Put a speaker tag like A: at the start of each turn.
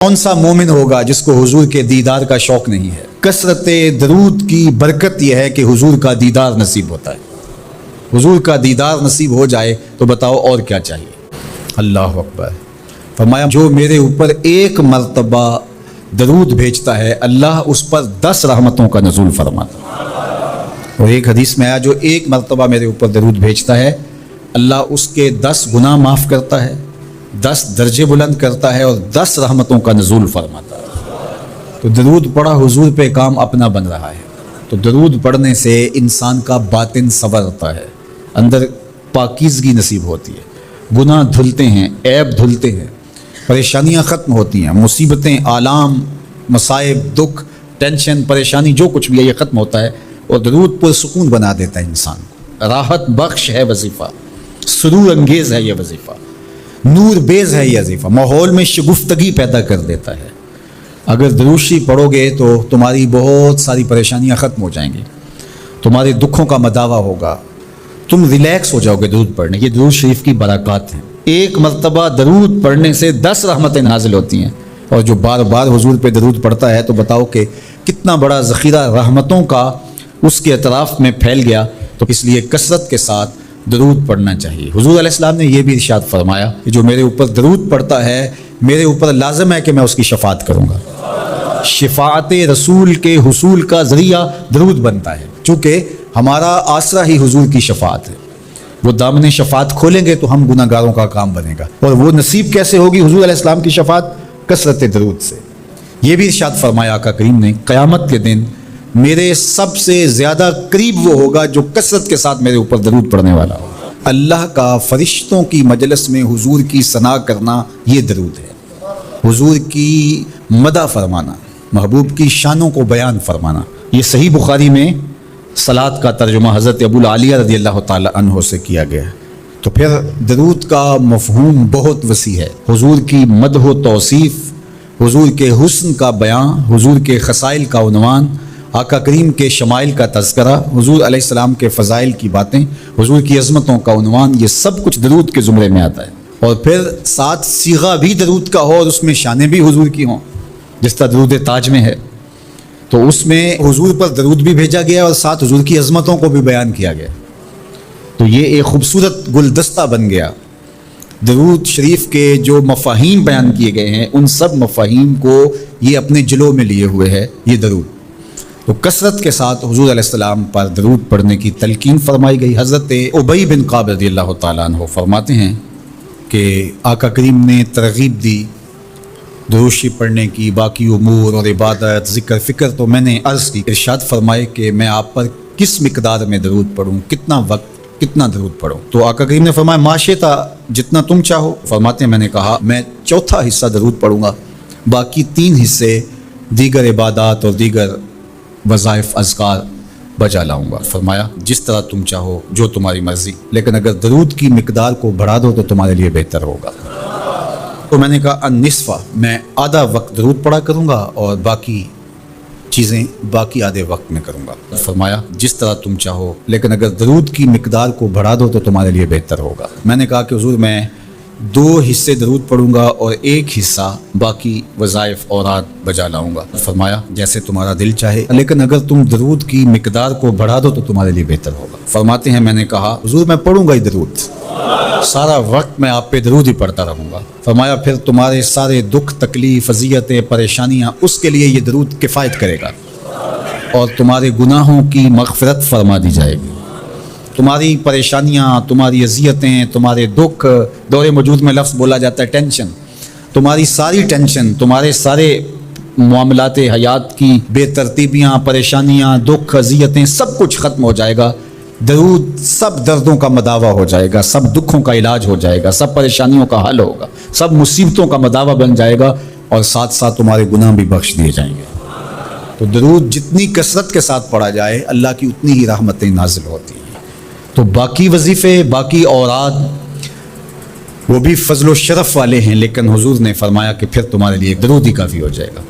A: کون سا مومن ہوگا جس کو حضور کے دیدار کا شوق نہیں ہے؟ کثرت درود کی برکت یہ ہے کہ حضور کا دیدار نصیب ہوتا ہے۔ حضور کا دیدار نصیب ہو جائے تو بتاؤ اور کیا چاہیے؟ اللہ اکبر۔ فرمایا جو میرے اوپر ایک مرتبہ درود بھیجتا ہے اللہ اس پر 10 رحمتوں کا نزول فرماتا ہے۔ اور ایک حدیث میں آیا جو ایک مرتبہ میرے اوپر درود بھیجتا ہے اللہ اس کے 10 گناہ معاف کرتا ہے، 10 درجے بلند کرتا ہے اور 10 رحمتوں کا نزول فرماتا ہے۔ تو درود پڑھا حضور پہ کام اپنا بن رہا ہے۔ تو درود پڑھنے سے انسان کا باطن سنورتا ہے، اندر پاکیزگی نصیب ہوتی ہے، گناہ دھلتے ہیں، عیب دھلتے ہیں، پریشانیاں ختم ہوتی ہیں، مصیبتیں، آلام، مصائب، دکھ، ٹینشن، پریشانی جو کچھ بھی ہے یہ ختم ہوتا ہے۔ اور درود پر سکون بنا دیتا ہے انسان کو۔ راحت بخش ہے وظیفہ، سرور انگیز ہے یہ وظیفہ، نور بیز ہے یہ وظیفہ، ماحول میں شگفتگی پیدا کر دیتا ہے۔ اگر درود شریف پڑھو گے تو تمہاری بہت ساری پریشانیاں ختم ہو جائیں گی، تمہارے دکھوں کا مداوع ہوگا، تم ریلیکس ہو جاؤ گے درود پڑھنے۔ یہ درود شریف کی برکات ہیں۔ ایک مرتبہ درود پڑھنے سے 10 رحمتیں نازل ہوتی ہیں، اور جو بار بار حضور پہ درود پڑھتا ہے تو بتاؤ کہ کتنا بڑا ذخیرہ رحمتوں کا اس کے اطراف میں پھیل گیا۔ تو اس لیے کثرت کے ساتھ درود پڑھنا چاہیے۔ حضور علیہ السلام نے یہ بھی ارشاد فرمایا کہ جو میرے اوپر درود پڑھتا ہے میرے اوپر لازم ہے کہ میں اس کی شفاعت کروں گا۔ شفاعت رسول کے حصول کا ذریعہ درود بنتا ہے، چونکہ ہمارا آسرا ہی حضور کی شفاعت ہے۔ وہ دامن شفاعت کھولیں گے تو ہم گناہ گاروں کا کام بنے گا، اور وہ نصیب کیسے ہوگی حضور علیہ السلام کی شفاعت؟ کثرت درود سے۔ یہ بھی ارشاد فرمایا آقا کریم نے قیامت کے دن میرے سب سے زیادہ قریب وہ ہوگا جو کثرت کے ساتھ میرے اوپر درود پڑھنے والا ہوگا۔ اللہ کا فرشتوں کی مجلس میں حضور کی ثنا کرنا یہ درود ہے، حضور کی مدح فرمانا، محبوب کی شانوں کو بیان فرمانا۔ یہ صحیح بخاری میں صلاۃ کا ترجمہ حضرت ابو العالیہ رضی اللہ تعالی عنہ سے کیا گیا ہے۔ تو پھر درود کا مفہوم بہت وسیع ہے۔ حضور کی مدح و توصیف، حضور کے حسن کا بیان، حضور کے خصائل کا عنوان، آقا کریم کے شمائل کا تذکرہ، حضور علیہ السلام کے فضائل کی باتیں، حضور کی عظمتوں کا عنوان، یہ سب کچھ درود کے زمرے میں آتا ہے۔ اور پھر ساتھ صیغہ بھی درود کا ہو اور اس میں شانیں بھی حضور کی ہوں، جس طرح درود تاج میں ہے، تو اس میں حضور پر درود بھی بھیجا گیا اور ساتھ حضور کی عظمتوں کو بھی بیان کیا گیا۔ تو یہ ایک خوبصورت گلدستہ بن گیا۔ درود شریف کے جو مفاہیم بیان کیے گئے ہیں ان سب مفاہیم کو یہ اپنے جلو میں لیے ہوئے ہے یہ درود۔ تو کثرت کے ساتھ حضور علیہ السلام پر درود پڑھنے کی تلقین فرمائی گئی۔ حضرت ابی بن کعب رضی اللہ تعالیٰ عنہ فرماتے ہیں کہ آقا کریم نے ترغیب دی درود شریف پڑھنے کی، باقی امور اور عبادت، ذکر فکر تو میں نے عرض کی۔ ارشاد فرمائے کہ میں آپ پر کس مقدار میں درود پڑھوں، کتنا وقت، کتنا درود پڑھوں؟ تو آقا کریم نے فرمایا ما شئت، جتنا تم چاہو۔ فرماتے ہیں میں نے کہا میں چوتھا حصہ درود پڑھوں گا، باقی 3 حصے دیگر عبادات اور دیگر وظائف اذکار بجا لاؤں گا۔ فرمایا جس طرح تم چاہو، جو تمہاری مرضی، لیکن اگر درود کی مقدار کو بڑھا دو تو تمہارے لیے بہتر ہوگا۔ تو میں نے کہا النصف، میں آدھا وقت درود پڑھا کروں گا اور باقی چیزیں باقی آدھے وقت میں کروں گا۔ فرمایا جس طرح تم چاہو، لیکن اگر درود کی مقدار کو بڑھا دو تو تمہارے لیے بہتر ہوگا۔ میں نے کہا کہ حضور میں 2 حصے درود پڑھوں گا اور 1 حصہ باقی وظائف اوراد بجا لاؤں گا۔ فرمایا جیسے تمہارا دل چاہے، لیکن اگر تم درود کی مقدار کو بڑھا دو تو تمہارے لیے بہتر ہوگا۔ فرماتے ہیں میں نے کہا حضور میں پڑھوں گا ہی درود، سارا وقت میں آپ پہ درود ہی پڑھتا رہوں گا۔ فرمایا پھر تمہارے سارے دکھ، تکلیف، اذیتیں، پریشانیاں اس کے لیے یہ درود کفایت کرے گا، اور تمہارے گناہوں کی مغفرت فرما دی جائے گی۔ تمہاری پریشانیاں، تمہاری اذیتیں، تمہارے دکھ، دور موجود میں لفظ بولا جاتا ہے ٹینشن، تمہاری ساری ٹینشن، تمہارے سارے معاملات حیات کی بے ترتیبیاں، پریشانیاں، دکھ، اذیتیں، سب کچھ ختم ہو جائے گا۔ درود سب دردوں کا مداوع ہو جائے گا، سب دکھوں کا علاج ہو جائے گا، سب پریشانیوں کا حل ہوگا، سب مصیبتوں کا مداوع بن جائے گا، اور ساتھ ساتھ تمہارے گناہ بھی بخش دیے جائیں گے۔ تو درود جتنی کثرت کے ساتھ پڑھا جائے اللہ کی اتنی ہی رحمتیں نازل ہوتی ہیں۔ تو باقی وظیفے، باقی اوراد وہ بھی فضل و شرف والے ہیں، لیکن حضور نے فرمایا کہ پھر تمہارے لیے درود ہی کافی ہو جائے گا۔